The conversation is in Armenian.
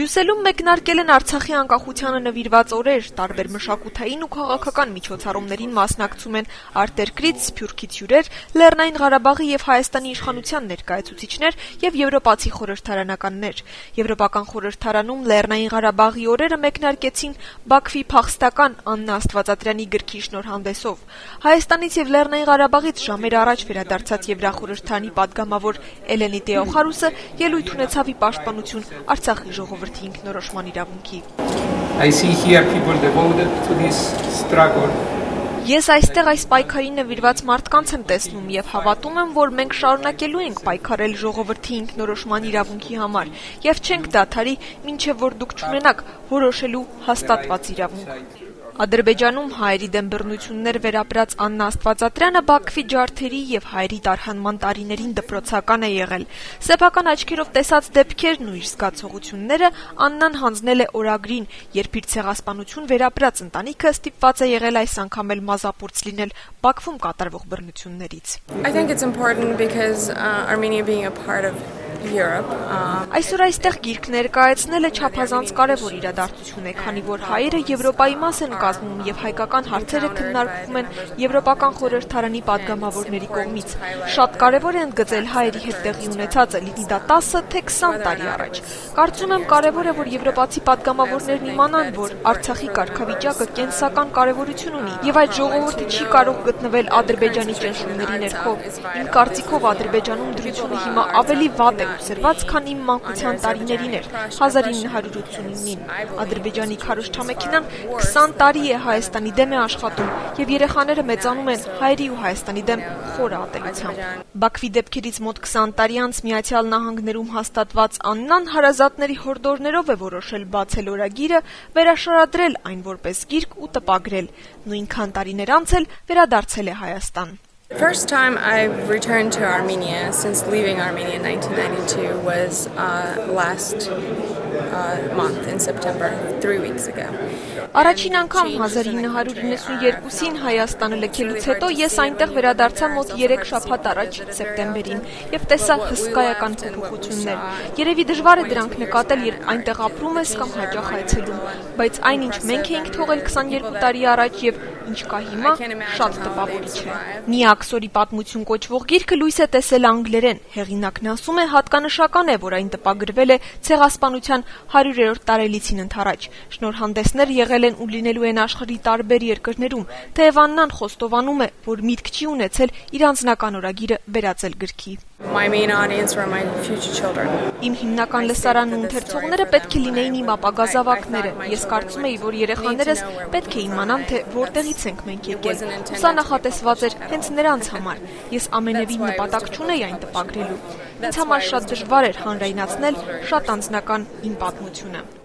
Բրյուսելում մեկնարկել են Արցախի անկախությանը նվիրված օրեր, տարբեր մշակութային ու քաղաքական միջոցառումներին մասնակցում են արտերկրից, Սփյուռքից հյուրեր, Լեռնային Ղարաբաղի եւ Հայաստանի իշխանության ներկայացուցիչներ եւ եվրոպացի խորհրդարանականներ։ Եվրոպական խորհրդարանում Լեռնային Ղարաբաղի օրերը մեկնարկեցին Բաքվի փախստական Աննա Աստվածատրյանի գրքի շնորհանդեսով։ Հայաստանից եւ Լեռնային Ղարաբաղից ժամեր առաջ վերադարձած Եվրախորհրդարանի падգամավոր Էլենի Տեոխարուսը ելույթ ունեցավ ի պաշտպանություն Արցախի ժողովրդի ինքնորոշման իրավունքի։ Ես այստեղ այս պայքարին նվիրված մարդկանց եմ տեսնում եւ հավատում եմ, որ մենք շարունակելու ենք պայքարել ժողովրդի ինքնորոշման իրավունքի համար եւ չենք դադարի, մինչեւ որ դուք չունենաք որոշելու հաստատված իրավունք։ Ադրբեջանում հայերի դեմ բռնություններ վերապրած Աննա Աստվածատրյանը Բաքվի ջարդերի եւ հայերի տարհանման տարիներին դպրոցական է եղել։ Սեփական աչքերով տեսած դեպքերն ու իր զգացողությունները Աննան հանձնել է օրագրին, երբ իր ցեղասպանություն վերապրած ընտանիքը ստիպված է եղել այս անգամ էլ մազապուրց լինել Բաքվում կատարվող բռնություններից։ I think it's important because Armenia being a part of Europe. Այսօր այստեղ գիրք ներկայացնելը չափազանց կարևոր իրադարձություն է, քանի որ հայերը Եվրոպայի մաս են կազմում եւ հայկական հարցերը քննարկվում են Եվրոպական խորհրդարանի падգամավորների կողմից։ Շատ կարևոր է ընդգծել հայերի հետ տեղի ունեցածը, լինի դա 10 թե 20 տարի առաջ։ Կարծում եմ կարևոր է, որ եվրոպացի падգամավորներն իմանան, որ Արցախի կարգավիճակը կենսական կարևորություն ունի եւ այդ ժողովուրդը չի կարող գտնվել Ադրբեջանի ճնշումների ներքո։ Իմ կարծիքով Ադրբեջանում դրությունը հիմա ավելի վատ է ուսրված, քան իմ մանկության տարիներին էր 1989-ին։ Ադրբեջանի քարոզչամեքենան 20 տարի է Հայաստանի դեմ է աշխատում եւ երեխաները մեծանում են հայերի ու Հայաստանի դեմ խորը ատելությամբ։ Բաքվի դեպքերից մոտ 20 տարի անց Միացյալ Նահանգներում հաստատված Աննան հարազատների հորդորներով է որոշել բացել օրագիրը, վերաշարադրել այն որպես գիրք ու տպագրել։ Նույնքան տարիներ անց էլ վերադարձել է Հայաստան։ The first time I returned to Armenia since leaving Armenia in 1992 was last month in September, 3 weeks ago. Առաջին անգամ 1992-ին Հայաստանը լքելուց հետո ես այնտեղ վերադարձա մոտ 3 շաբաթ առաջ սեպտեմբերին եւ տեսա հսկայական փոփոխություններ։ Երևի դժվար է դրանք նկատել, երբ այնտեղ ապրում ես կամ հաճախ այցելում, բայց այնինչ մենք էինք թողել 22 տարի առաջ եւ ինչ կա հիմա, շատ տպավորիչ է։ Միակ սորի պատմություն կոչվող գիրքը լույս է տեսել անգլերեն։ Հեղինակն ասում է, հատկանշական է, որ այն տպագրվել է ցեղասպանության 100-րդ տարելիցին ընդառաջ։ Շնորհանդեսներ եղել են ու լինելու են աշխարհի տարբեր երկրներում, թեև Աննան խոստովանում է, որ միտք չի ունեցել իր անձնական օրագիրը վերածել գրքի։ My main audience were my future children. Իմ հիմնական լսարանն ու ընթերցողները պետք է լինեին իմ ապագա զավակները։ Ես կարծում էի, որ երեխաներս պետք է իմանան, թե որտեղից ենք մենք եկել։ Սա նախատեսված էր հենց նրանց համար։ Ես ամենևին նպատակ չունեի այն տպագրելու։ Ինձ համար շատ դժվար էր հանրայնացնել շատ անձնական իմ պատմությունը։